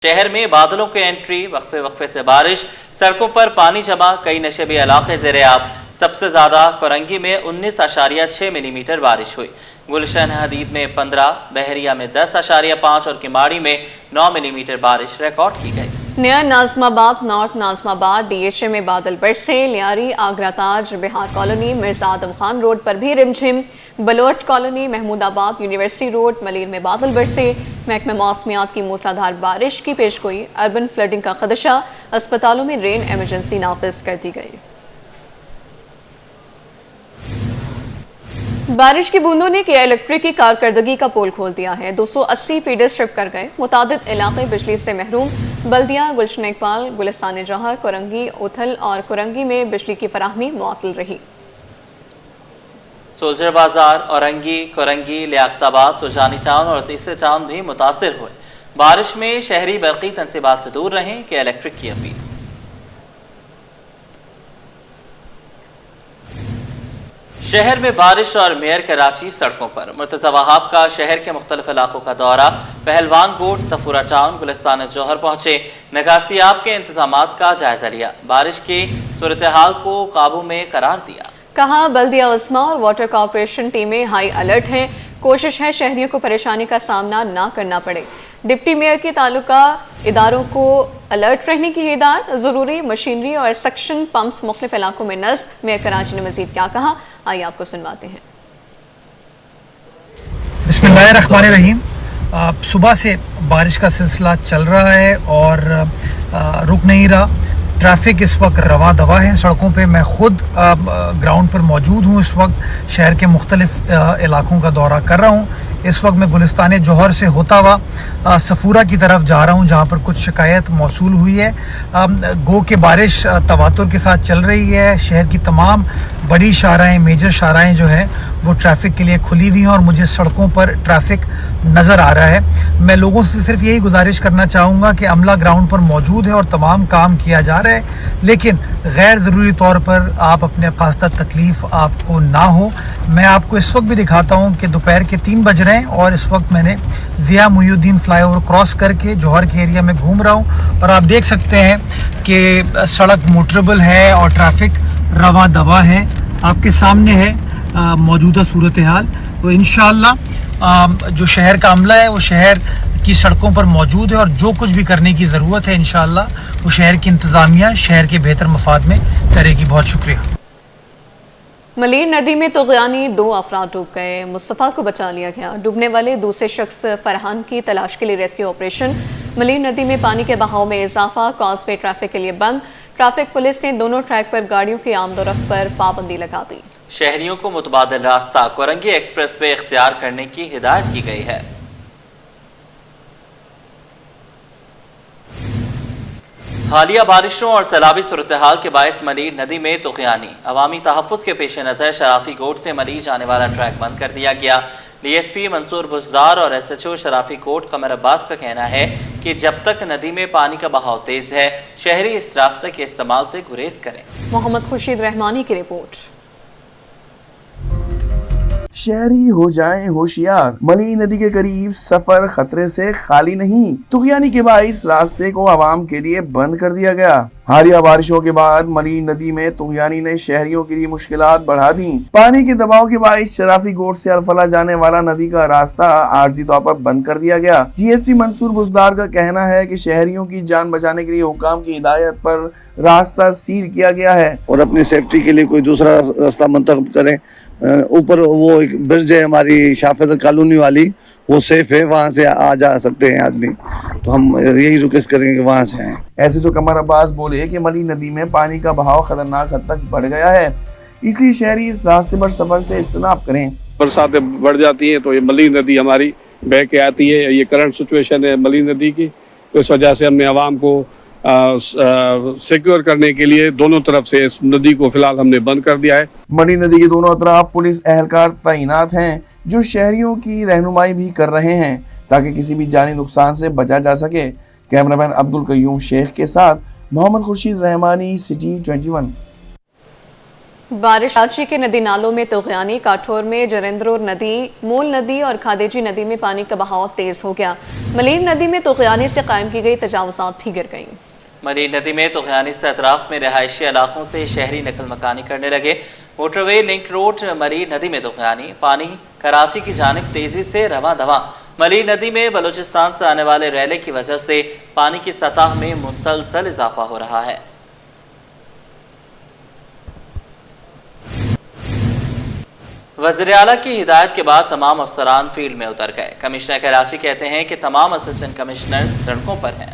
शहर में बादलों की एंट्री, वक्फे वक्फे से बारिश, सड़कों पर पानी जमा, कई नशेबी इलाके ज़ेर-ए-आब। सबसे ज़्यादा कोरंगी में 19.6 मिलीमीटर बारिश हुई। गुलशन हदीद में 15, बहरिया में 10.5 और किमाड़ी में 9 मिलीमीटर बारिश रिकॉर्ड की गई। Near Nazimabad, north Nazimabad, DHA में बादल बरसे। लियारी, आगरा ताज, बिहार कॉलोनी, मिर्जा आदम खान रोड पर भी रिमझिम। Baloch colony, Mahmoodabad, university road, Malir में बादल बरसे। महकमे मौसमियात की मूसलाधार बारिश की पेशगोई। अर्बन फ्लडिंग का खदशा, अस्पतालों में रेन एमरजेंसी नाफिज कर दी गई। बारिश की बूंदों ने किया इलेक्ट्रिक की कारकर्दगी का पोल खोल दिया है। 280 फीडर स्ट्रिप कर गए। मुतादिद इलाके बिजली से महरूम। बल्दिया, गुलशन इकबाल, गुलिस्तान जौहर, कोरंगी, उथल और कोरंगी में बिजली की फराहमी मुअत्तल रही। सोल्जर बाजार, औरंगी, कोरंगी, लियाकताबाद, सुजानी टाउन और तीसरे टाउन भी मुतासिर हुए। बारिश में शहरी बरकी तनसीबात से दूर रहें कि इलेक्ट्रिक की अपील। शहर में बारिश और मेयर कराची सड़कों पर। मुर्तज़ा वहाब का शहर के मुख्तलिफ इलाकों का दौरा। पहलवान कोट, सफूरा टाउन, गुलिस्तान जौहर पहुंचे। निकासियाब के इंतजामात का जायजा लिया। बारिश की सूरत हाल को काबू में करार दिया। कहा, बल्दिया उस्मा और वाटर कॉर्पोरेशन टीमें हाई अलर्ट हैं। कोशिश है शहरियों को परेशानी का सामना ना करना पड़े। डिप्टी मेयर की ताल्लुका इदारों को अलर्ट रहने की हिदायत। ज़रूरी मशीनरी और सक्शन पंप्स मुख्तलिफ इलाकों में नस्ब। मेयर कराची ने मजीद क्या कहा, आइए आपको सुनवाते हैं। बिस्मिल्लाहिर्रहमानिर्रहीम। सुबह से बारिश का सिलसिला चल रहा है और रुक नहीं रहा। ट्रैफिक इस वक्त रवा दवा है सड़कों पे। मैं खुद ग्राउंड पर मौजूद हूँ। इस वक्त शहर के मुख्तलिफ इलाकों का दौरा कर रहा हूँ। इस वक्त मैं गुलिस्तान जौहर से होता हुआ सफूरा की तरफ जा रहा हूँ, जहाँ पर कुछ शिकायत मौसूल हुई है। गो के बारिश तवातुर के साथ चल रही है। शहर की तमाम बड़ी शाहराएँ, मेजर शाहराएँ जो हैं वो ट्रैफिक के लिए खुली हुई हैं और मुझे सड़कों पर ट्रैफिक नज़र आ रहा है। मैं लोगों से सिर्फ यही गुजारिश करना चाहूँगा कि अमला ग्राउंड पर मौजूद है और तमाम काम किया जा रहा है, लेकिन गैर ज़रूरी तौर पर आप अपने खास्ता तकलीफ़ आपको ना हो। मैं आपको इस वक्त भी दिखाता हूँ कि दोपहर के 3 बज रहे हैं और इस वक्त मैंने ज़िया मुहिउद्दीन फ्लाईओवर क्रॉस करके जौहर के एरिया में घूम रहा हूँ और आप देख सकते हैं कि सड़क मोटरेबल है और ट्रैफिक रवा दवा है। आपके सामने है मौजूदा सूरत हाल। तो इंशाअल्लाह जो शहर का अमला है वो शहर की सड़कों पर मौजूद है और जो कुछ भी करने की ज़रूरत है इंशाअल्लाह वो शहर की इंतज़ामिया शहर के बेहतर मफाद में करेगी। बहुत शुक्रिया। मलीर नदी में तुग़यानी 2 अफराद डूब गए। मुस्तफ़ा को बचा लिया गया। डूबने वाले दूसरे शख्स फरहान की तलाश के लिए रेस्क्यू ऑपरेशन। मलीर नदी में पानी के बहाव में इजाफा। कॉजवे ट्रैफिक के लिए बंद। ट्रैफिक पुलिस ने दोनों ट्रैक पर गाड़ियों की आमदोरफ्त पर पाबंदी लगा दी। शहरियों को मुतबादिल रास्ता कोरंगी एक्सप्रेस वे इख्तियार करने की हिदायत की गई है। हालिया बारिशों और सैलाबी सूरत हाल के बायस मलीर नदी में तुग़यानी। अवामी तहफ़्फ़ुज़ के पेश नज़र शराफी कोट से मलीर जाने वाला ट्रैक बंद कर दिया गया। DSP मंसूर बुज़दार और SHO शराफी कोट कमर अब्बास का कहना है कि जब तक नदी में पानी का बहाव तेज है, शहरी इस रास्ते के इस्तेमाल से गुरेज करें। मोहम्मद खुर्शीद रहमानी की रिपोर्ट। शहरी हो जाएं होशियार, मली नदी के करीब सफर खतरे से खाली नहीं। तुग़यानी के बाइस रास्ते को आवाम के लिए बंद कर दिया गया। हालिया बारिशों के बाद मली नदी में तुग़यानी ने शहरियों के लिए मुश्किलात बढ़ा दी। पानी के दबाव के बाइस शराफी कोट से अलफला जाने वाला नदी का रास्ता आर्जी तौर पर बंद कर दिया गया। DSP मंसूर बुज़दार का कहना है कि शहरियों की जान बचाने के लिए हुकाम की हिदायत पर रास्ता सील किया गया है और अपनी सेफ्टी के लिए कोई दूसरा रास्ता मंतखब करें। ऊपर वो एक ब्रिज है हमारी शाफिज़ कॉलोनी वाली, वो सेफ है, वहाँ से आ जा सकते हैं आदमी। तो हम यही रिक्वेस्ट करेंगे कि वहाँ से आए। ऐसे जो कमर अब्बास बोले कि मली नदी में पानी का बहाव खतरनाक हद तक बढ़ गया है, इसलिए शहरी इस रास्ते पर सफर से इज्तनाब करें। बरसातें बढ़ जाती हैं तो ये मली नदी हमारी बह के आती है। ये करंट सिचुएशन है मली नदी की, तो इस वजह से हमने आवाम को सिक्योर करने के लिए दोनों तरफ से इस नदी को फिलहाल हमने बंद कर दिया है। मली नदी के दोनों तरफ पुलिस एहलकार तैनात हैं जो शहरियों की रहनुमाई भी कर रहे हैं ताकि किसी भी जानी नुकसान से बचा जा सके। कैमरामैन अब्दुल कयूम शेख के साथ मोहम्मद खुर्शीद रहमानी, सिटी 21। बारिश कराची के नदी नालों में तुगयानी, काठौर में जरेंद्रोर नदी, मूल नदी और खादेजी नदी में पानी का बहाव तेज हो गया। मलीर नदी में तुगयानी से कायम की गई तजावुज़ात भी गिर गईं। मलीर नदी में तुगयानी से अतराफ में रहायशी इलाकों से शहरी नकल मकानी करने लगे। मोटरवे लिंक रोड मलीर नदी में तुगयानी, पानी कराची की जानिब तेजी से रवां दवा। मलीर नदी में बलूचिस्तान से आने वाले रैले की वजह से पानी की सतह में मुसलसल इजाफा हो रहा है। वज़ीर आला की हिदायत के बाद तमाम अफसरान फील्ड में उतर गए। कमिश्नर कराची कहते हैं कि तमाम असिस्टेंट कमिश्नर सड़कों पर हैं।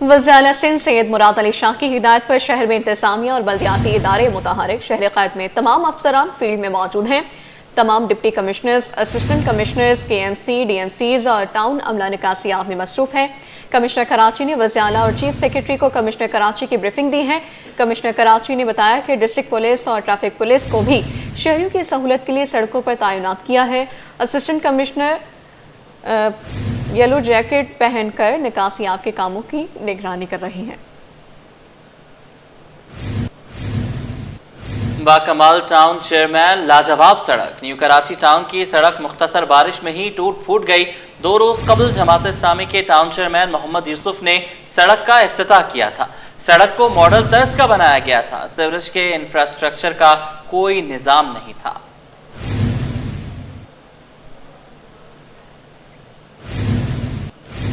वज़ीर आला सिंध सैयद मुराद अली शाह की हिदायत पर शहर में इंतजामिया और बल्दियाती इदारे मुतहरिक, शहर क़ैद में तमाम अफसरान फील्ड में मौजूद हैं। तमाम deputy commissioners, assistant commissioners, KMC, DMCs और टाउन अमला निकासियाब में मसरूफ हैं। कमिश्नर कराची ने वज़ीर आला और चीफ सेक्रेटरी को कमिश्नर कराची की ब्रीफिंग दी है। कमिश्नर कराची ने बताया कि डिस्ट्रिक्ट पुलिस और ट्रैफिक पुलिस को भी शहरियों की सहूलत के लिए सड़कों पर तैनात किया है। असिस्टेंट कमिश्नर येलो जैकेट पहनकर निकासियाब के कामों की निगरानी कर रही हैं। बाकमाल टाउन चेयरमैन लाजवाब सड़क। न्यू कराची टाउन की सड़क मुख्तसर बारिश में ही टूट फूट गई। 2 रोज कबल जमात इस्लामी के टाउन चेयरमैन मोहम्मद यूसुफ ने सड़क का इफ्तिताह किया था। सड़क को मॉडल तर्ज का बनाया गया था। सीवरेज के इंफ्रास्ट्रक्चर का कोई निजाम नहीं था।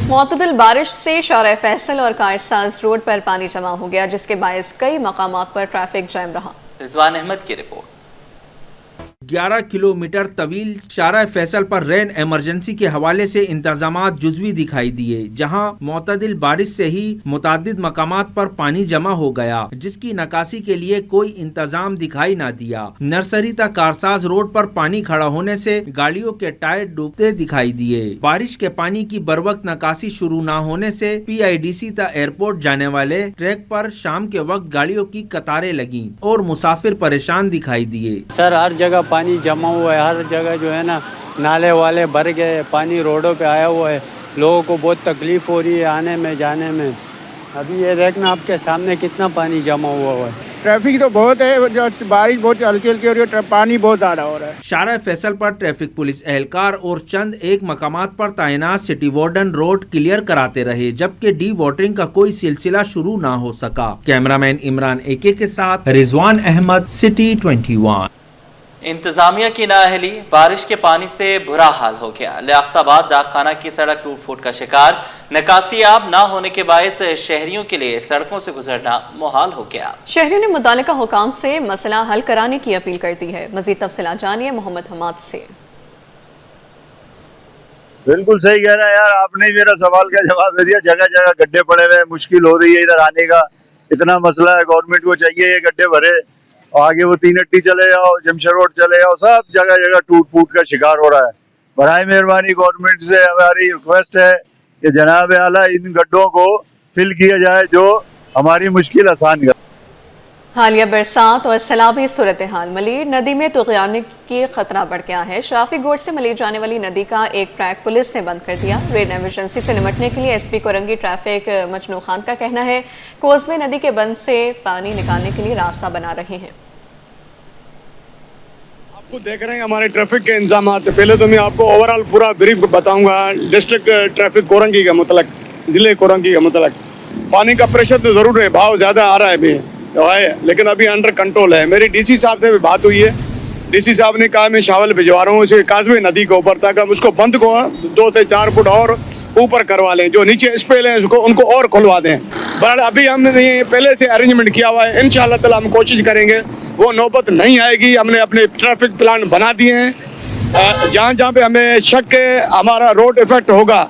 मुअत्तदिल बारिश से शारा फैसल और कारसाज रोड पर पानी जमा हो गया, जिसके बायस कई मकामात पर ट्रैफिक जैम रहा। रिजवान अहमद की रिपोर्ट। 11 किलोमीटर तवील शारा फैसल पर रेन इमरजेंसी के हवाले से इंतजामात जुज़वी दिखाई दिए, जहां मुअत्तदिल बारिश से ही मुतादिद मकामात पर पानी जमा हो गया, जिसकी नकासी के लिए कोई इंतजाम दिखाई ना दिया। नर्सरी तक कारसाज रोड पर पानी खड़ा होने से गाड़ियों के टायर डूबते दिखाई दिए। बारिश के पानी की बरवक्त नकासी शुरू न होने से PIDC तक एयरपोर्ट जाने वाले ट्रैक पर शाम के वक्त गाड़ियों की कतारें लगी और मुसाफिर परेशान दिखाई दिए। सर, हर जगह पानी जमा हुआ है, हर जगह जो है ना नाले वाले भर गए, पानी रोडों पे आया हुआ है, लोगों को बहुत तकलीफ हो रही है आने में जाने में। अभी ये देखना आपके सामने कितना पानी जमा हुआ है। ट्रैफिक तो बहुत है, जो बारिश बहुत हल्की हल्की हो रही है, पानी बहुत ज़्यादा हो रहा है। शारा फैसल पर ट्रैफिक पुलिस एहलकार और चंद एक मकामात पर तैनात सिटी वार्डन रोड क्लियर कराते रहे, जबकि डी वाटरिंग का कोई सिलसिला शुरू ना हो सका। कैमरामैन इमरान AK के साथ रिजवान अहमद, सिटी 21। इंतजामिया की नाअहली, बारिश के पानी से बुरा हाल हो गया। लियाकताबाद डाकखाना की सड़क टूट फूट का शिकार। निकासियाब ना होने के बायस शहरियों के लिए सड़कों से गुजरना मुहाल हो गया। शहरियों ने मुतालिका हुकाम से मसला हल कराने की अपील कर दी है। मजीद तफसीलात जानिए मोहम्मद हमाद से। बिल्कुल सही कह रहा है यार, आपने मेरा सवाल का जवाब दे दिया। जगह जगह गड्ढे पड़े हुए हैं, मुश्किल हो रही है इधर आने का, इतना मसला है। गवर्नमेंट को चाहिए ये गड्ढे भरे, आगे वो 3 अट्टी चले जाओ, जमशेद रोड चले जाओ, सब जगह जगह टूट फूट का शिकार हो रहा है। बराए मेहरबानी गवर्नमेंट से हमारी रिक्वेस्ट है कि जनाब आला इन गड्ढों को फिल किया जाए, जो हमारी मुश्किल आसान कर। हालिया बरसात और सैलाबी सूरत हाल। मलीर नदी में तुगयानी की खतरा बढ़ गया है। शराफी गोट से मलीर जाने वाली नदी का एक ट्रैक पुलिस ने बंद कर दिया। रेन इमरजेंसी से निपटने के लिए SP कोरंगी ट्रैफिक मजनू खान का कहना है कोसवे नदी के बंद से पानी निकालने के लिए रास्ता बना रहे हैं। आपको देख रहे हैं हमारे ट्रैफिक के इंतजाम। पहले तो मैं आपको ओवरऑल पूरा ब्रीफ बताऊंगा डिस्ट्रिक्ट ट्रैफिक कोरंगी का मतलब, जिले कोरंगी का मतलब। पानी का प्रेशर तो जरूर है, भाव ज्यादा आ रहा है अभी तो है, लेकिन अभी अंडर कंट्रोल है। मेरी DC साहब से भी बात हुई है। DC साहब ने कहा मैं शावल भिजवा रहा हूँ काजवे नदी के ऊपर, ताकि हम उसको बंद को 2 से 4 फुट और ऊपर करवा लें, जो नीचे स्पेल है उसको उनको और खुलवा दें। बहरहाल अभी हमने पहले से अरेंजमेंट किया हुआ है। इंशाअल्लाह ताला हम कोशिश करेंगे वो नौबत नहीं आएगी। हमने अपने ट्रैफिक प्लान बना दिए हैं। जहाँ जहाँ पे हमें शक है हमारा रोड इफेक्ट होगा,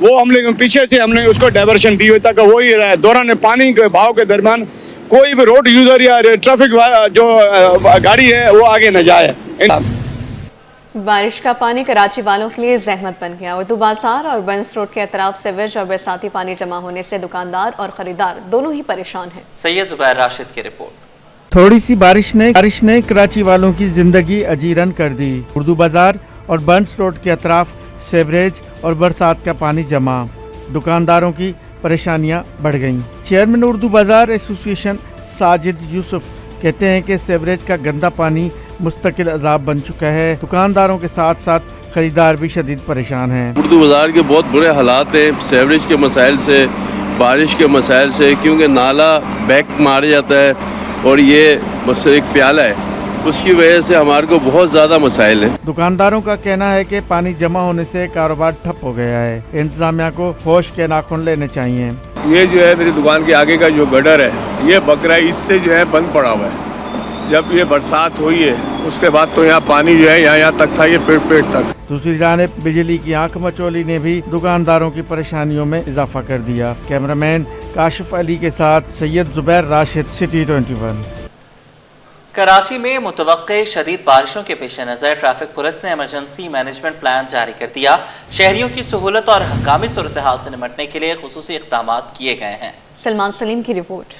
वो हमने पीछे से हमने उसको डाइवर्शन दी हुई, ताकि वही रहे दौरान पानी के बहाव के दरमियान कोई भी रोड यूजर या ट्रैफिक जो गाड़ी है वो आगे न जाए। बारिश का पानी कराची वालों के लिए जहमत बन गया। उर्दू बाजार और बंस रोड के अतराफ सीवेज और बरसाती पानी जमा होने से दुकानदार और खरीदार दोनों ही परेशान हैं। सैयद जुबैर राशिद की रिपोर्ट। थोड़ी सी बारिश ने कराची वालों की जिंदगी अजीरन कर दी। उर्दू बाजार और बंस रोड के अतराफ सीवरेज और बरसात का पानी जमा, दुकानदारों की परेशानियां बढ़ गईं। चेयरमैन उर्दू बाजार एसोसिएशन साजिद यूसुफ कहते हैं कि सीवरेज का गंदा पानी मुस्तकिल अजाब बन चुका है। दुकानदारों के साथ साथ खरीदार भी शदीद परेशान हैं। उर्दू बाज़ार के बहुत बुरे हालात हैं सीवरेज के मसाइल से, बारिश के मसाइल से, क्योंकि नाला बैक मार जाता है और ये बस एक प्याला है, उसकी वजह से हमारे को बहुत ज़्यादा मसाइल हैं। दुकानदारों का कहना है कि पानी जमा होने से कारोबार ठप हो गया है। इंतजामिया को होश के नाखून लेने चाहिए। ये जो है मेरी दुकान के आगे का जो गटर है ये बकरा इससे जो है बंद पड़ा हुआ है। जब ये बरसात हुई है उसके बाद तो यहाँ पानी जो है यहाँ तक था, ये पेट तक। दूसरी जानिब बिजली की आंख मचोली ने भी दुकानदारों की परेशानियों में इजाफा कर दिया। कैमरामैन काशिफ अली के साथ सैयद जुबैर राशिद, सिटी 21। कराची में मुतवक्के शदीद बारिशों के पेश नज़र ट्रैफिक पुलिस ने इमरजेंसी मैनेजमेंट प्लान जारी कर दिया। शहरियों की सहूलत और हंगामी सूरत हाल से निपटने के लिए खुसूसी इक़दामात किए गए हैं। सलमान सलीम की रिपोर्ट।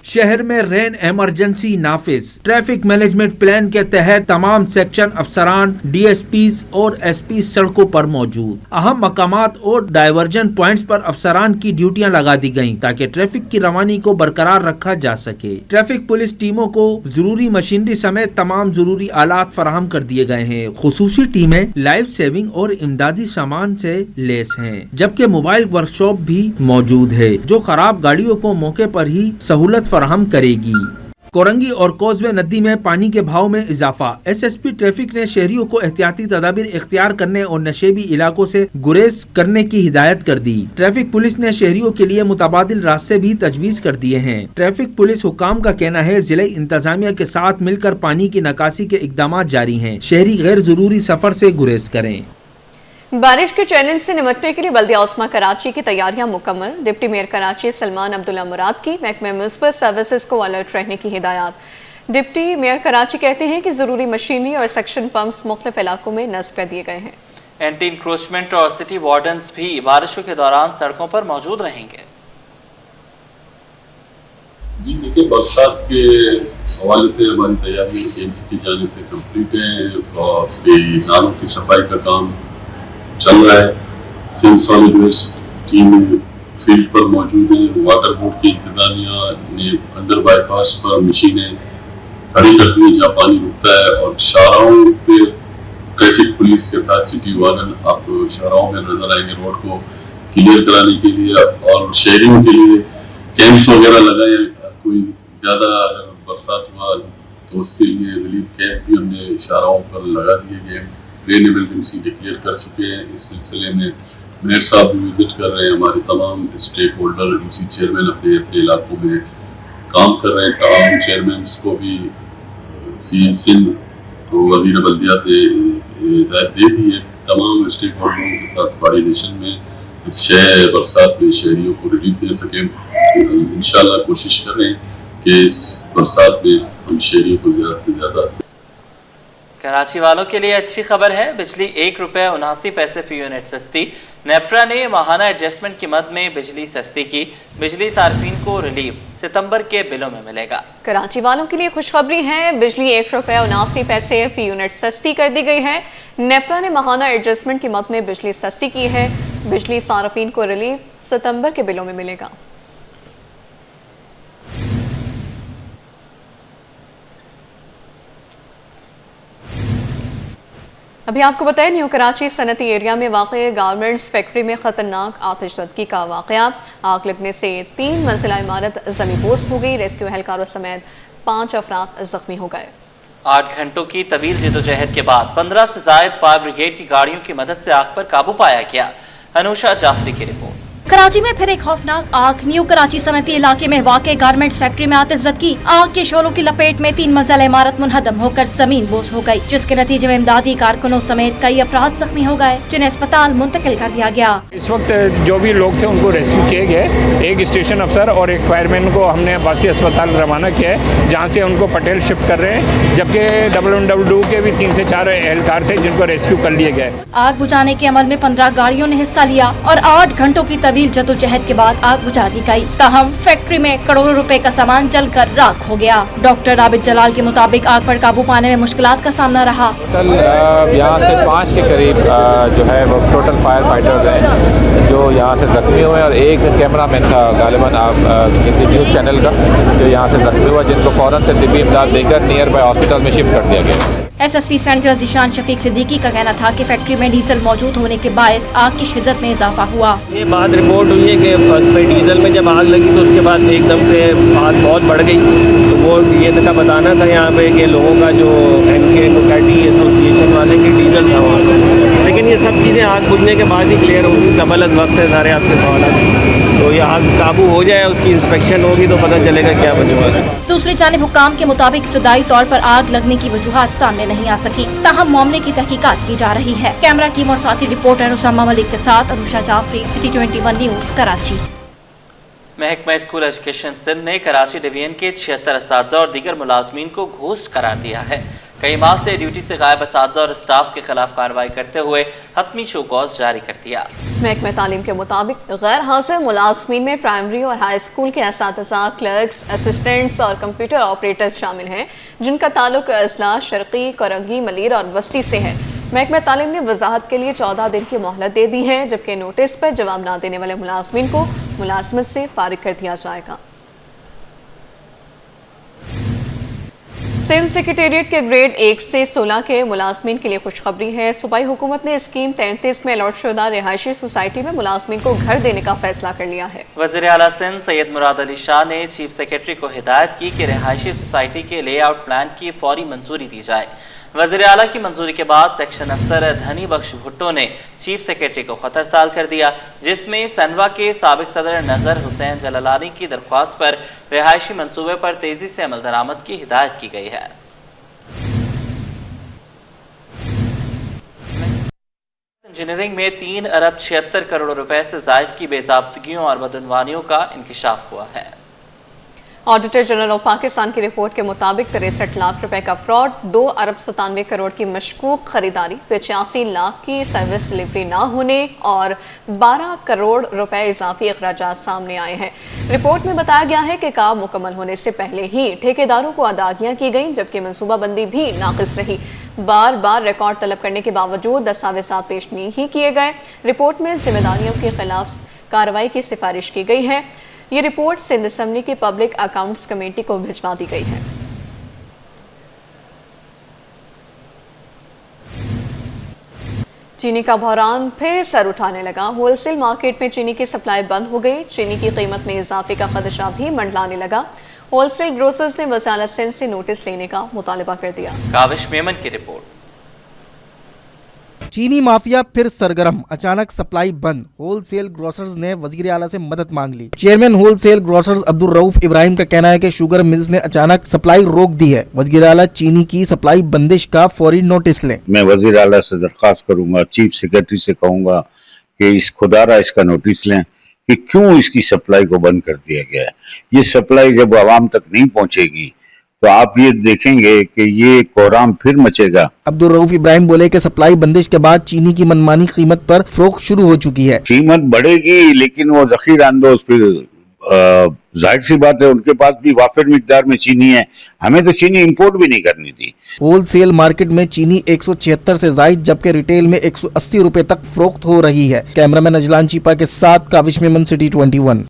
शहर में रेन इमरजेंसी नाफिज। ट्रैफिक मैनेजमेंट प्लान के तहत तमाम सेक्शन अफसरान, डीएसपीज और एसपी सड़कों पर मौजूद। अहम मकामात और डाइवर्जन पॉइंट्स पर अफसरान की ड्यूटियां लगा दी गयी ताकि ट्रैफिक की रवानी को बरकरार रखा जा सके। ट्रैफिक पुलिस टीमों को जरूरी मशीनरी समेत तमाम जरूरी आलात फराहम कर दिए गए हैं। खुसूसी टीमें लाइफ सेविंग और इमदादी सामान से लेस हैं, जबकि मोबाइल वर्कशॉप भी मौजूद है जो खराब गाड़ियों को मौके पर ही सहूलत फराहम करेगी। कोरंगी और कोजवे नदी में पानी के भाव में इजाफा। एसएसपी ट्रैफिक ने शहरियों को एहतियाती तदाबीर इख्तियार करने और नशेबी इलाकों से गुरेज करने की हिदायत कर दी। ट्रैफिक पुलिस ने शहरियों के लिए मुतबादिल रास्ते भी तजवीज कर दिए हैं। ट्रैफिक पुलिस हुकाम का कहना है जिले इंतजामिया के साथ मिलकर पानी की निकासी के इकदाम जारी हैं। शहरी गैर जरूरी सफर से गुरेज करें। बारिश के चैलेंज से निपटने के लिए बल्दिया उस्मा कराची की तैयारियां मुकम्मल। डिप्टी मेयर कराची सलमान अब्दुल्ला मुराद की महकमे म्युनिसिपल सर्विसेज को अलर्ट रहने की हिदायत। डिप्टी मेयर कराची कहते हैं कि जरूरी मशीनरी और सक्शन पंप्स मुख्तलिफ इलाकों में नस्ब कर दिए गए हैं। एंटी इंक्रोचमेंट और सिटी वार्डन्स भी बारिशों के दौरान सड़कों पर मौजूद रहेंगे। जी देखिए, बरसात के हवाले से हमारी तैयारी KMC की जाने से कम्प्लीट है और नालों की सफाई का काम चल रहा है। Sindh solid waste team field पर मौजूद है। वाटर बोर्ड की इंतजामिया ने अंडर बाईपास पर मशीनें खड़ी कर दी जहाँ पानी रुकता है और शाहराहों पे ट्रैफिक पुलिस के साथ सिटी वार्डन आप शाहराहों में नजर आएंगे रोड को क्लियर कराने के लिए और शहरियों के लिए कैंप्स वगैरह लगाए। कोई ज़्यादा बरसात हुआ तो उसके लिए रिलीफ कैंप भी हमने शाहराहों पर लगा दिए गए। रेन इमरजेंसी डिक्लेयर कर चुके हैं। इस सिलसिले में मेयर साहब भी विजिट कर रहे हैं। हमारे तमाम स्टेक होल्डर डीसी चेयरमैन अपने अपने इलाकों में काम कर रहे हैं। तमाम चेयरमैन को भी CM सिंध तो वजीर बल्दियात ने हिदायत दे दी है तमाम स्टेक होल्डरों के साथ कोऑर्डिनेशन में इस बरसात में शहरियों को रिलीफ दे सकें। इंशाल्लाह कोशिश कर रहे हैं कि इस बरसात में हम शहरियों को ज़्यादा से ज़्यादा। कराची वालों के लिए अच्छी खबर है, बिजली ₹1.79 फी यूनिट सस्ती। नेप्रा ने माहाना एडजस्टमेंट की मद में बिजली सस्ती की। बिजली सार्फिन को रिलीफ सितंबर के बिलों में मिलेगा। कराची वालों के लिए खुशखबरी है, बिजली ₹1.79 फी यूनिट सस्ती कर दी गई है। नेप्रा ने माहाना एडजस्टमेंट की मद में बिजली सस्ती की है। बिजली सार्फिन को रिलीफ सितंबर के बिलों में मिलेगा। अभी आपको बताएं, न्यू कराची सनती एरिया में वाक़ गारमेंट्स फैक्ट्री में खतरनाक आतिशज़दगी का वाक़या। आग लगने से 3 मंजिला इमारत ज़मींपोश हो गई। रेस्क्यू एहलकारों समेत 5 अफराद जख्मी हो गए। 8 घंटों की तवील जदोजहद के बाद 15 से ज़ायद फायर ब्रिगेड की गाड़ियों की मदद से आग पर काबू पाया गया। अनुषा जाफरी की रिपोर्ट। कराची में फिर एक खौफनाक आग। न्यू कराची सनती इलाके में वाक़े गारमेंट्स फैक्ट्री में आतिशज़दगी। आग के शोलों की लपेट में 3 मंजिला इमारत मुनहदम होकर जमीन बोस हो गई, जिसके नतीजे में इमदादी कारकुनों समेत कई अफराद जख्मी हो गए, जिन्हें अस्पताल मुंतकिल कर दिया गया। इस वक्त जो भी लोग थे उनको रेस्क्यू किए गए। एक स्टेशन अफसर और एक फायरमैन को हमने अब्बासी अस्पताल रवाना किया है, जहाँ से उनको पटेल शिफ्ट कर रहे हैं, जबकि 112 के भी 3 से 4 एहलकार थे जिनको रेस्क्यू कर लिए गए। आग बुझाने के अमल में 15 गाड़ियों ने हिस्सा लिया और 8 घंटों की तवील तवील जद्दोजहद के बाद आग बुझा दी गई। ताहम फैक्ट्री में करोड़ों रुपए का सामान जलकर राख हो गया। डॉक्टर आबिद जलाल के मुताबिक आग पर काबू पाने में मुश्किलात का सामना रहा। टोटल यहाँ से 5 के करीब जो है वो टोटल फायर फाइटर्स हैं जो यहाँ से जख्मी हुए और एक कैमरामैन था गालिबन किसी न्यूज़ चैनल का जो यहाँ से जख्मी हुआ, जिनको फौरन से तिब्बी इमदाद देकर नियर बाय हॉस्पिटल में शिफ्ट कर दिया गया। SSP सेंट्रल जीशान शफीक सिद्दीकी का कहना था कि फैक्ट्री में डीजल मौजूद होने के बायस आग की शिद्दत में इजाफा हुआ। ये बात रिपोर्ट हुई है कि फर्स्ट में डीजल में जब आग लगी तो उसके बाद एकदम से आग बहुत बढ़ गई। तो वो ये का बताना था यहाँ पे कि लोगों का जो NK नुकाटी एसोसिएशन वाले के डीजल था वहाँ, लेकिन ये सब चीज़ें आग बुझने के बाद ही क्लियर होंगी। कबल वक्त है सारे आपके सवाल, तो ये आग काबू हो जाए, उसकी इंस्पेक्शन होगी तो पता चलेगा क्या वजूहत है। दूसरी जानिब हुक्काम के मुताबिक इब्तदाई तौर पर आग लगने की वजूहत सामने नहीं आ सकी। ताहम मामले की तहकीकात की जा रही है। कैमरा टीम और साथी रिपोर्टर उसामा मलिक के साथ अनुषा जाफरी, सिटी 21 न्यूज़ कराची। महकमा स्कूल एजुकेशन सिंध ने कराची डिवीजन के 76 असातिज़ा और दीगर मुलाजमीन को घोस्ट करार दिया है। कई माह से ड्यूटी से गायब असातिज़ा और स्टाफ के खिलाफ कार्रवाई करते हुए हतमी शो कॉज जारी कर दिया। महकमा तालीम के मुताबिक गैर हाजिर मुलाजमीन में प्राइमरी और हाई स्कूल के असातिज़ा, क्लर्क्स, असिस्टेंट्स और कंप्यूटर ऑपरेटर्स शामिल हैं, जिनका ताल्लुक अजला, शर्की, कोरंगी, मलीर और बस्ती से है। महकमा तालीम ने वजाहत के लिए 14 दिन की मोहलत दे दी है, जबकि नोटिस पर जवाब न देने वाले मुलाजमीन को मुलाजमत से फारिग कर दिया जाएगा। सिंध सेक्रेटेरिएट के ग्रेड 1 से 16 के मुलाजमीन के लिए खुशखबरी है। सूबाई हुकूमत ने स्कीम 33 में अलॉट शुदा रिहायशी सोसाइटी में मुलाजमीन को घर देने का फैसला कर लिया है। वज़ीर आला सिंध सैयद मुराद अली शाह ने चीफ सेक्रेटरी को हिदायत की कि रिहायशी सोसाइटी के लेआउट प्लान की फौरी मंजूरी दी जाए। वज़ीर आला की मंजूरी के बाद सेक्शन अफसर धनी बख्श भुट्टो ने चीफ सेक्रेटरी को खत अरसाल कर दिया, जिसमें सनवा के साबिक सदर नज़र हुसैन जलालानी की दरख्वास्त पर रिहायशी मंसूबे पर तेजी से अमल दरामद की हिदायत की गई है। इंजीनियरिंग में 3 अरब 76 करोड़ रुपए से जायद की बेज़ाब्तगियों और बदअनवानियों का इंकिशाफ हुआ है। ऑडिटर जनरल ऑफ पाकिस्तान की रिपोर्ट के मुताबिक 63 लाख रुपए का फ्रॉड, 2 अरब 97 करोड़ की मशकूक खरीदारी, 85 लाख की सर्विस डिलीवरी ना होने और 12 करोड़ रुपए इजाफी अखराजात सामने आए हैं। रिपोर्ट में बताया गया है कि काम मुकम्मल होने से पहले ही ठेकेदारों को अदायगियां की गईं, जबकि मनसूबाबंदी भी नाकिस रही। बार बार रिकॉर्ड तलब करने के बावजूद दस्तावेज़ात पेश नहीं ही किए गए। रिपोर्ट में जिम्मेदारियों के खिलाफ कार्रवाई की सिफारिश की गई है। ये रिपोर्ट सिंध असम्बली की पब्लिक अकाउंट्स कमेटी को भिजवा दी गई है। चीनी का बहरान फिर सर उठाने लगा। होलसेल मार्केट में चीनी की सप्लाई बंद हो गई। चीनी की कीमत में इजाफे का खदशा भी मंडलाने लगा। होलसेल ग्रोसर्स ने वज़ारत सिंध से नोटिस लेने का मुतालबा कर दिया। काविश मेमन की रिपोर्ट। चीनी माफिया फिर सरगर्म, अचानक सप्लाई बंद। होलसेल ग्रोसर्स ने वजीर आला से मदद मांग ली। Chairman wholesale grocers Abdul Rauf Ibrahim का कहना है कि शुगर मिल्स ने अचानक सप्लाई रोक दी है। वजीर आला चीनी की सप्लाई बंदिश का फौरी नोटिस लें। मैं वजीर आला से दरख्वास्त करूंगा, चीफ सेक्रेटरी से कहूंगा कि इस खुदारा इसका नोटिस लें कि क्यों इसकी सप्लाई को बंद कर दिया गया है। ये सप्लाई जब आवाम तक नहीं पहुंचेगी तो आप ये देखेंगे कि ये कोहराम फिर मचेगा। अब्दुल रऊफ इब्राहिम बोले कि सप्लाई बंदिश के बाद चीनी की मनमानी कीमत पर फरोख्त शुरू हो चुकी है। कीमत बढ़ेगी, लेकिन वो ज़ख़ीरा अंदोज़ फिर जाहिर सी बात है उनके पास भी वाफिर मिकदार में चीनी है। हमें तो चीनी इंपोर्ट भी नहीं करनी थी। होलसेल मार्केट में चीनी 176 से जायद, जबकि रिटेल में 180 रुपए तक फरोख्त हो रही है। कैमरामैन अजलान चीपा के साथ काविश मेमन, सिटी 21।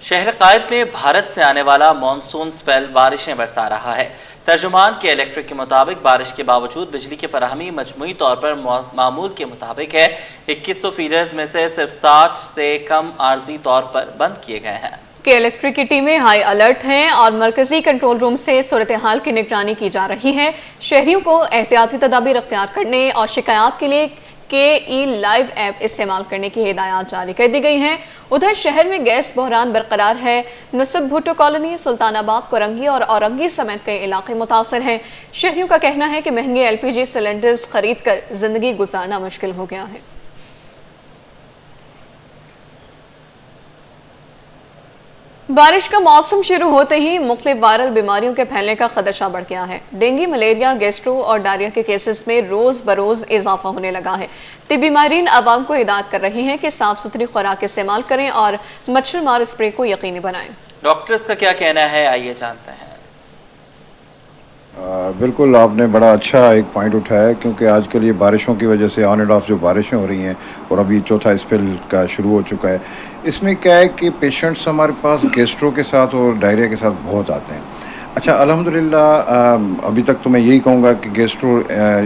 शहर कायद में भारत से आने वाला मानसून स्पेल बारिशें बरसा रहा है। तर्जुमान के इलेक्ट्रिक के मुताबिक बारिश के बावजूद बिजली की फराहमी मजमूई तौर पर मामूल के मुताबिक है। 2100 फीडर्स में से सिर्फ 60 से कम आर्जी तौर पर बंद किए गए हैं। के इलेक्ट्रिक की टीमें हाई अलर्ट हैं और मरकजी कंट्रोल रूम से सूरत हाल की निगरानी की जा रही है। शहरियों को एहतियाती तदाबीर अख्तियार करने और शिकायत के लिए KE लाइव ऐप इस्तेमाल करने की हिदायत जारी कर दी गई हैं। उधर शहर में गैस बहरान बरकरार है। नुसब भुट्टो कॉलोनी, सुल्तानाबाद, कोरंगी और औरंगी समेत कई इलाके मुतासर हैं। शहरियों का कहना है कि महंगे LPG सिलेंडर्स खरीद कर जिंदगी गुजारना मुश्किल हो गया है। बारिश का मौसम शुरू होते ही मुख्तलिफ वायरल बीमारियों के फैलने का खदशा बढ़ गया है। डेंगू, मलेरिया, गैस्ट्रो और डायरिया के केसेस में रोज बरोज इजाफा होने लगा है। तिब्बी माहिरीन आवाम को हिदायत कर रहे हैं कि साफ सुथरी खुराक इस्तेमाल करें और मच्छर मार स्प्रे को यकीनी बनाएं। डॉक्टर्स का क्या कहना है, आइए जानते हैं। बिल्कुल, आपने बड़ा अच्छा एक पॉइंट उठाया, क्योंकि आजकल ये बारिशों की वजह से ऑन एंड ऑफ जो बारिशें हो रही हैं और अभी चौथा स्पेल का शुरू हो चुका है, इसमें क्या है कि पेशेंट्स हमारे पास गैस्ट्रो के साथ और डायरिया के साथ बहुत आते हैं। अच्छा, अल्हम्दुलिल्लाह अभी तक तो मैं यही कहूँगा कि गैस्ट्रो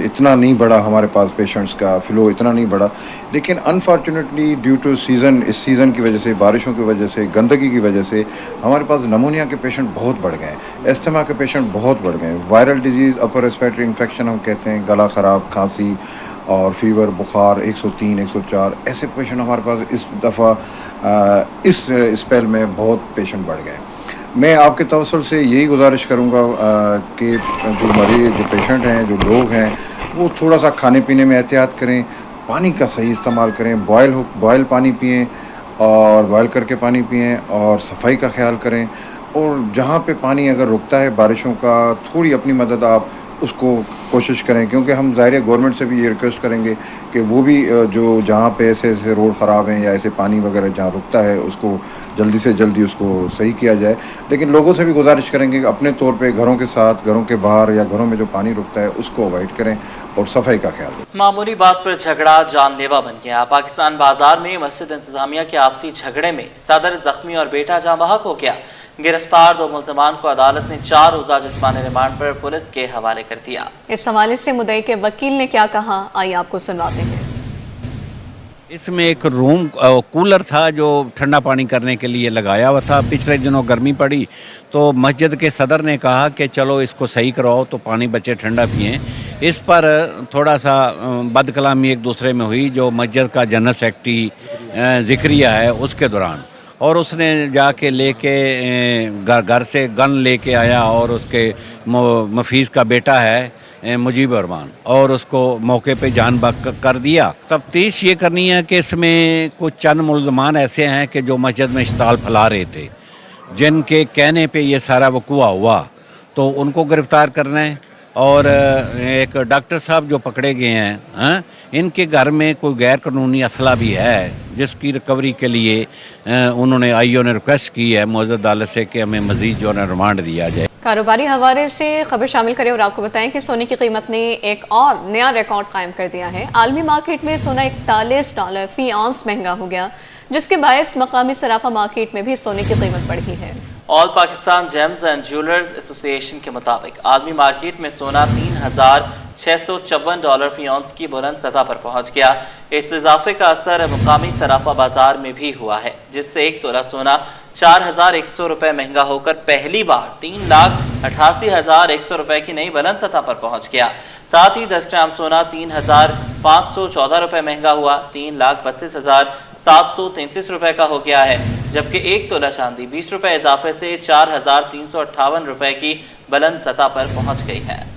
इतना नहीं बढ़ा हमारे पास, पेशेंट्स का फ़्लो इतना नहीं बढ़ा, लेकिन अनफॉर्चुनेटली ड्यू टू सीज़न, इस सीज़न की वजह से, बारिशों की वजह से, गंदगी की वजह से हमारे पास नमूनिया के पेशेंट बहुत बढ़ गए हैं, एस्थमा के पेशेंट बहुत बढ़ गए हैं, viral disease, upper respiratory infection हम कहते हैं, गला ख़राब, खांसी और फीवर, बुखार 103, 104 ऐसे पेशेंट हमारे पास इस दफ़ा इस स्पेल में बहुत पेशेंट बढ़ गए। मैं आपके तवसल से यही गुजारिश करूँगा कि जो मरीज, जो पेशेंट हैं, जो लोग हैं, वो थोड़ा सा खाने पीने में एहतियात करें, पानी का सही इस्तेमाल करें, बॉयल पानी पिएं और बॉयल करके पानी पिएं और सफाई का ख्याल करें। और जहाँ पे पानी अगर रुकता है बारिशों का, थोड़ी अपनी मदद आप उसको कोशिश करें, क्योंकि हम ज़ाहिर गवर्नमेंट से भी ये रिक्वेस्ट करेंगे कि वो भी जो जहाँ पे ऐसे रोड ख़राब हैं या ऐसे पानी वगैरह जहाँ रुकता है, उसको जल्दी से जल्दी उसको सही किया जाए। लेकिन लोगों से भी गुजारिश करेंगे कि अपने तौर पे घरों के साथ, घरों के बाहर या घरों में जो पानी रुकता है उसको अवॉइड करें और सफाई का ख्याल रखें। मामूली बात पर झगड़ा जानलेवा बन गया। पाकिस्तान बाजार में मस्जिद इंतजामिया के आपसी झगड़े में सदर जख्मी और बेटा जाँ बहक हो गया। गिरफ्तार 2 मुल्ज़िमान को अदालत ने 4 रोज़ा जिस्मानी रिमांड पर पुलिस के हवाले कर दिया। इस हवाले से मुद्दई के वकील ने क्या कहा, आइए आपको सुनवाते हैं। इसमें एक रूम कूलर था जो ठंडा पानी करने के लिए लगाया हुआ था। पिछले दिनों गर्मी पड़ी तो मस्जिद के सदर ने कहा कि चलो इसको सही करवाओ तो पानी बच्चे ठंडा पिएं। इस पर थोड़ा सा बदकलामी एक दूसरे में हुई, जो मस्जिद का जनरल सेक्रेटरी ज़िक्रिया है उसके दौरान, और उसने जाके लेके घर से गन लेके आया और उसके मफीज़ का बेटा है मुजीब रहमान, और उसको मौके पे जान बहक कर दिया। तफ्तीश ये करनी है कि इसमें कुछ चंद मुल्ज़मान ऐसे हैं कि जो मस्जिद में इश्ताल फैला रहे थे, जिनके कहने पे ये सारा वक़ूआ हुआ, तो उनको गिरफ़्तार करना है। और एक डॉक्टर साहब जो पकड़े गए हैं, इनके घर में कोई गैर कानूनी असला भी है, जिसकी रिकवरी के लिए उन्होंने आईओ ने रिक्वेस्ट की है मौजूदा अदालत से कि हमें मज़ीद जो है रिमांड दिया जाए। कारोबारी हवाले से खबर शामिल करें और आपको बताएं कि सोने की कीमत ने एक और नया रिकॉर्ड कायम कर दिया है। आलमी मार्केट में सोना $41 फी आउंस महंगा हो गया, जिसके बायस मकामी सराफा मार्केट में भी सोने की कीमत बढ़ी है। All Pakistan James and jewellers association के मुताबिक आलमी मार्केट में सोना $3,654 फी आउंस की बुलंद सतह पर पहुंच गया। इस इजाफे का असर मुकामी सराफा बाजार में भी हुआ है, जिससे 1 तोला सोना 4,100 रुपये महंगा होकर पहली बार 3,88,100 रुपये की नई बुलंद सतह पर पहुंच गया। साथ ही 10 ग्राम सोना 3,514 रुपये महंगा हुआ, 3,32,733 रुपये का हो गया है, जबकि 1 तोला चांदी 20 रुपये इजाफे से 4,358 रुपये की बुलंद सतह पर पहुंच गई है।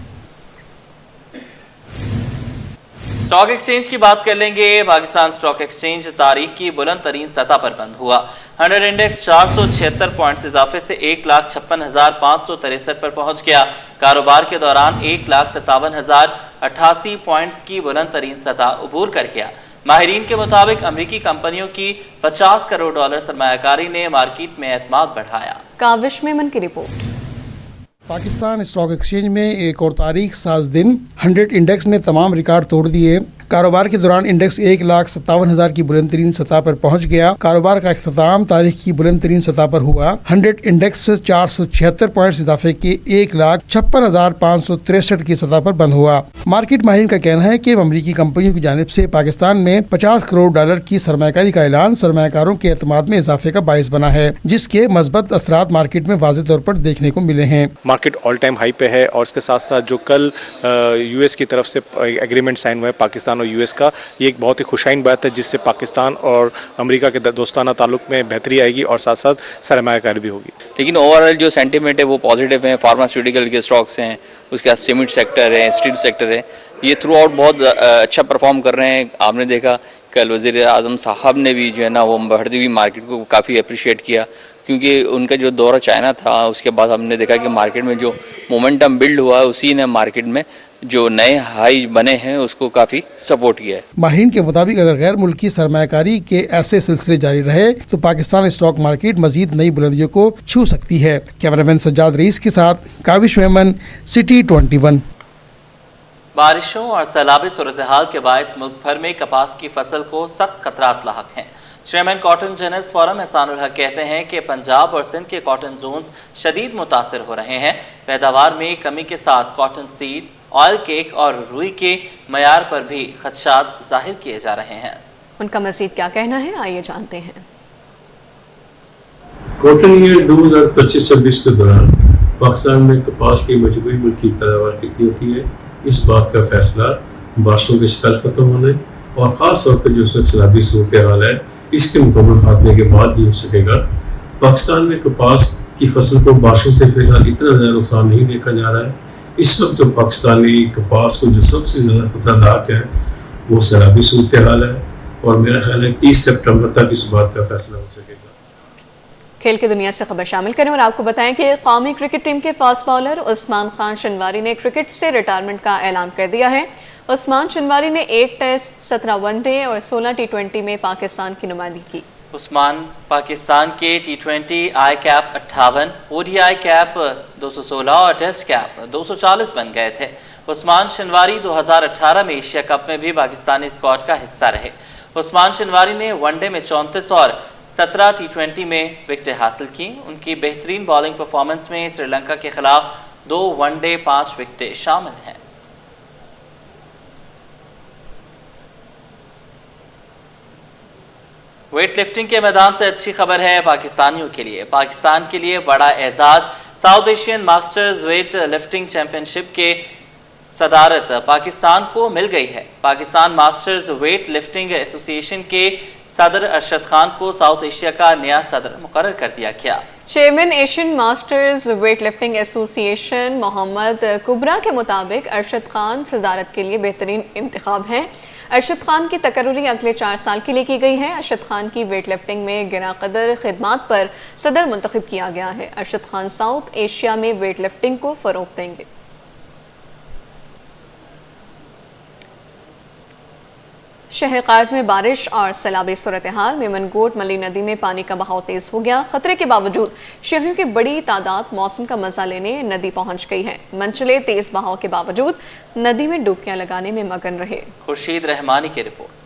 स्टॉक एक्सचेंज की बात कर लेंगे। पाकिस्तान स्टॉक एक्सचेंज तारीख की बुलंद तरीन सतह पर बंद हुआ। 100 इंडेक्स 476 पॉइंट्स इजाफे से 1,56,563 पर पहुंच गया। कारोबार के दौरान 1,57,088 पॉइंट्स की बुलंद तरीन सतह उबूर कर गया। माहिरीन के मुताबिक अमरीकी कंपनियों की $50 करोड़ सरमायाकारी ने मार्केट में एतमाद बढ़ाया। काविश मेमन की रिपोर्ट। पाकिस्तान स्टॉक एक्सचेंज में एक और तारीख 7 दिन 100 इंडेक्स ने तमाम रिकॉर्ड तोड़ दिए। कारोबार के दौरान इंडेक्स 1,57,000 की बुलंद तरीन सतह पर पहुंच गया। कारोबार का इख्तिताम तारीख की बुलंद तरीन सतह पर हुआ। 100 इंडेक्स 476 पॉइंट्स इजाफे के 1,56,563 की सतह पर बंद हुआ। मार्केट माहिरीन का कहना है कि अमरीकी कंपनियों की जानिब से पाकिस्तान में $50 करोड़ की सरमायाकारी का ऐलान सरमायाकारों के एतमाद में इजाफे का बाइस बना है, जिसके मस्बत असरात मार्केट में वाज़ेह तौर पर देखने को मिले हैं। मार्केट ऑल टाइम हाई पे है, और इसके साथ साथ जो कल यूएस की तरफ से एग्रीमेंट साइन हुआ है पाकिस्तान और यूएस का, ये एक बहुत ही खुशाइन बात है, जिससे पाकिस्तान और अमेरिका के दोस्ताना ताल्लुक में बेहतरी आएगी और साथ साथ सरमायाकारी भी होगी। लेकिन ओवरऑल जो सेंटीमेंट है वो पॉजिटिव है। फार्मास्यूटिकल के स्टॉक्स हैं, उसके बाद सीमेंट सेक्टर है, स्टील सेक्टर है, ये थ्रू आउट बहुत अच्छा परफॉर्म कर रहे हैं। आपने देखा कल वज़ीर आज़म साहब ने भी जो है ना वो बढ़ती हुई मार्केट को काफ़ी अप्रिशिएट किया। क्योंकि उनका जो दौरा चाइना था उसके बाद हमने देखा कि मार्केट में जो मोमेंटम बिल्ड हुआ है उसी ने मार्केट में जो नए हाई बने हैं उसको काफ़ी सपोर्ट किया है। माहिरीन के मुताबिक अगर गैर मुल्की सरमायाकारी के ऐसे सिलसिले जारी रहे तो पाकिस्तान स्टॉक मार्केट मजीद नई बुलंदियों को छू सकती है। कैमरामैन सज्जाद रईस के साथ काविश मेमन, सिटी 21। बारिशों और सैलाबी सूरत हाल के बायस मुल्क भर में कपास की फसल को सख्त खतरात लाहक हैं। Chairman cotton journals forum Ehsanul हक कहते हैं कि पंजाब और सिंध के कॉटन जोन्स शदीद मुतासर हो रहे हैं। पैदावार में कमी के साथ कॉटन सीड, ऑयल केक और रुई के मयार पर भी खदशात जाहिर किए जा रहे हैं। उनका मजीद क्या कहना है, आइए जानते हैं। कॉटन ईयर 2025-26 के दौरान पाकिस्तान में कपास की मजबूरी मुल्की पैदावार कितनी होती है, इस बात का फैसला बारिशों के स्पेल खत्म होने और ख़ास तौर पर जो सैलाबी सूरत हाल है इसके मुकम्मल खात्मे के बाद ही हो सकेगा। पाकिस्तान में कपास की फसल को बारिशों से फिलहाल इतना ज़्यादा नुकसान नहीं देखा जा रहा है। इस वक्त जो पाकिस्तानी कपास को जो सबसे ज़्यादा खतरनाक है वो सैलाबी सूरत हाल है और मेरा ख्याल है 30 सितंबर तक इस बात का फैसला हो सकेगा। खेल की दुनिया से खबर शामिल करें और आपको बताएं कि कौमी क्रिकेट टीम के फास्ट बॉलर उस्मान खान शनवारी ने क्रिकेट से रिटायरमेंट का ऐलान कर दिया है। उस्मान शनवारी ने 1 टेस्ट, 17 वनडे और 16 टी20 में पाकिस्तान की नुमाइंदगी की। उस्मान पाकिस्तान के टी20 आई कैप 58, ओडीआई कैप 216 और टेस्ट कैप 240 बन गए थे। उस्मान शनवारी 2018 में एशिया कप में भी पाकिस्तानी स्क्वाड का हिस्सा रहे। उस्मान शनवारी ने वनडे में 34 और 17 टी20 में विकेटें हासिल की। उनकी बेहतरीन बॉलिंग परफॉर्मेंस में श्रीलंका के खिलाफ 2 वनडे 5 विकेटें शामिल हैं। वेट लिफ्टिंग के मैदान से अच्छी खबर है पाकिस्तानियों के लिए। पाकिस्तान के लिए बड़ा एजाज, South Asian masters weight lifting championship के सदारत पाकिस्तान को मिल गई है। Pakistan masters weight lifting association के सदर अरशद खान को साउथ एशिया का नया सदर मुकर्रर कर दिया गया। Chairman Asian masters weight lifting association Mohammad Kubra के मुताबिक अरशद खान सदारत के लिए बेहतरीन इंतखाब हैं। अरशद खान की तकर्री अगले 4 साल के लिए की गई है। अरशद खान की वेट लिफ्टिंग में गिरा कदर खिदमात पर सदर मुंतखब किया गया है। अरशद खान साउथ एशिया में वेट लिफ्टिंग को फरोग देंगे। शहर कायद में बारिश और सैलाबी सूरत हाल। मेमनगोट मली नदी में पानी का बहाव तेज हो गया। खतरे के बावजूद शहरियों की बड़ी तादाद मौसम का मजा लेने नदी पहुंच गई है। मंचले तेज बहाव के बावजूद नदी में डुबकियां लगाने में मगन रहे। खुर्शीद रहमानी की रिपोर्ट।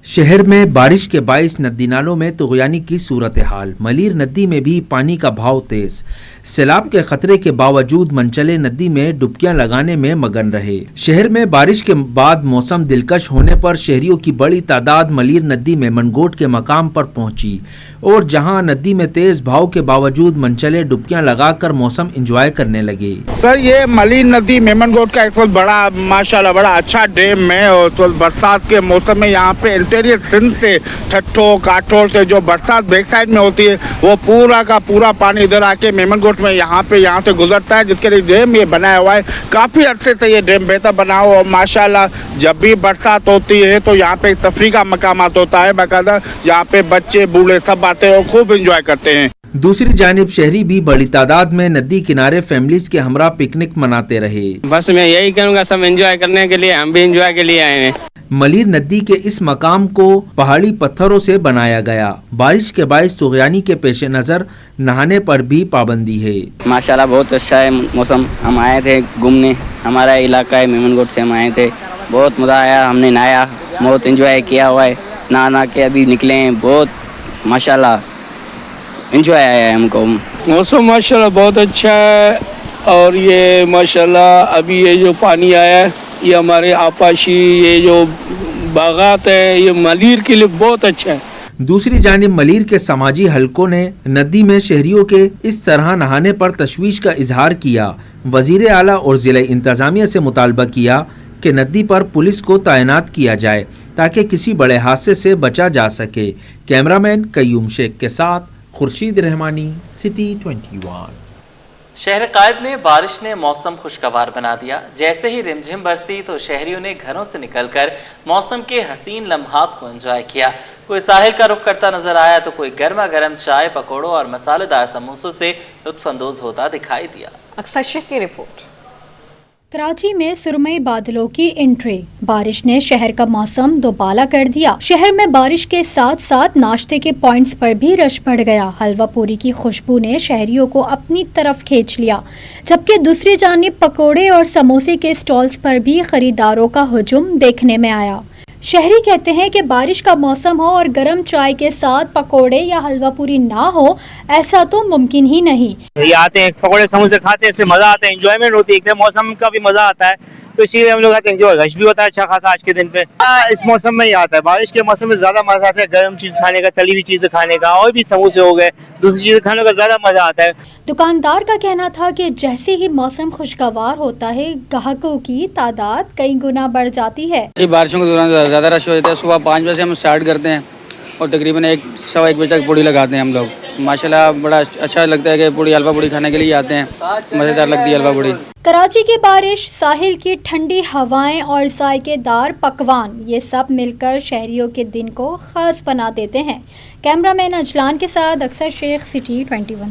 शहर में बारिश के बाइस नदी नालों में तुगयानी की सूरत हाल। मलीर नदी में भी पानी का बहाव तेज। सैलाब के खतरे के बावजूद मंचले नदी में डुबकियां लगाने में मगन रहे। शहर में बारिश के बाद मौसम दिलकश होने पर शहरियों की बड़ी तादाद मलीर नदी में मनगोट के मकाम पर पहुंची और जहां नदी में तेज बहाव के बावजूद मंचले डुबकियां लगाकर मौसम एंजॉय करने लगे। सर, ये मलीर नदी मेमनगोट का एक बड़ा माशाल्लाह बड़ा अच्छा डैम है और तो बरसात के मौसम में यहाँ पे सिंध से ठट्ठो काठोर से जो बरसात बैक साइड में होती है वो पूरा का पूरा पानी इधर आके मेमनगोट में यहाँ से गुजरता है, जिसके लिए डैम ये बनाया हुआ है। काफ़ी अरसे से ये डैम बेहतर बना हुआ और माशाल्लाह जब भी बरसात होती है तो यहाँ पे तफरी का मकामात होता है बाकायदा। यहाँ पे बच्चे बूढ़े सब आते हैं और खूब इंजॉय करते हैं। दूसरी जानिब शहरी भी बड़ी तादाद में नदी किनारे फैमिलीज के हमरा पिकनिक मनाते रहे। बस मैं यही कहूँगा सब एंजॉय करने के लिए, हम भी एंजॉय के लिए आए हैं। मलीर नदी के इस मकाम को पहाड़ी पत्थरों से बनाया गया। बारिश के बाइस तुगयानी के पेश नज़र नहाने पर भी पाबंदी है। माशाल्लाह बहुत अच्छा है मौसम। हम आए थे घूमने, हमारा इलाका है मेमनगोट से हम आए थे, बहुत मज़ा आया। हमने नहाया, बहुत एंजॉय किया हुआ है। नहा के अभी निकले हैं, बहुत माशाल्लाह एंजॉय आया है हमको। मौसम माशाल्लाह बहुत अच्छा है और ये माशाल्लाह अभी ये जो पानी आया है ये हमारे आपाशी ये जो बागात है ये मलीर के लिए बहुत अच्छा है। दूसरी जानिब मलीर के समाजी हलकों ने नदी में शहरियों के इस तरह नहाने पर तशवीश का इजहार किया। वजीर आला और जिला इंतजामिया से मुतालबा किया कि नदी पर पुलिस को तैनात किया जाए ताकि किसी बड़े हादसे से बचा जा सके। कैमरामैन कयूम शेख के साथ खुर्शीद रहमानी, सिटी 21। शहर कायद में बारिश ने मौसम खुशगवार बना दिया। जैसे ही रिमझिम बरसी तो शहरियों ने घरों से निकलकर मौसम के हसीन लम्हात को एंजॉय किया। कोई साहिल का रुख करता नजर आया तो कोई गर्मा गर्म चाय, पकौड़ों और मसालेदार समोसों से लुत्फानंदोज होता दिखाई दिया। अक्सर शेख की रिपोर्ट। कराची में सुरमई बादलों की एंट्री, बारिश ने शहर का मौसम दोबाला कर दिया। शहर में बारिश के साथ साथ नाश्ते के पॉइंट्स पर भी रश बढ़ गया। हलवा पूरी की खुशबू ने शहरियों को अपनी तरफ खींच लिया, जबकि दूसरी जानिब पकोड़े और समोसे के स्टॉल्स पर भी खरीदारों का हुजूम देखने में आया। शहरी कहते हैं कि बारिश का मौसम हो और गर्म चाय के साथ पकोड़े या हलवा पूरी ना हो, ऐसा तो मुमकिन ही नहीं। ये आते हैं, पकोड़े समोसे खाते हैं, इससे मजा आता है, एंजॉयमेंट होती है, एकदम मौसम का भी मजा आता है, तो इसीलिए हम लोग आते हैं। एंजॉय रश भी होता है अच्छा खासा आज के दिन पे। इस मौसम में ही आता है, बारिश के मौसम में ज्यादा मजा आता है गर्म चीज खाने का, तली हुई चीज खाने का, और भी समोसे हो गए, दूसरी चीज खाने का ज्यादा मजा आता है। दुकानदार का कहना था कि जैसे ही मौसम खुशगवार होता है, ग्राहकों की तादाद कई गुना बढ़ जाती है। बारिशों के दौरान ज़्यादा रश हो जाता है। सुबह 5 बजे से हम स्टार्ट करते हैं और तकरीबन 1-1:15 बजे तक पूड़ी लगाते हैं हम लोग। माशाल्लाह बड़ा अच्छा लगता है कि पूड़ी हलवा पूड़ी खाने के लिए आते हैं, मज़ेदार लगती है हलवा पूड़ी। कराची की बारिश, साहिल की ठंडी हवाएं और जायकेदार पकवान, ये सब मिलकर शहरियों के दिन को खास बना देते हैं। कैमरामैन अजलान के साथ अक्सर शेख, सिटी 21।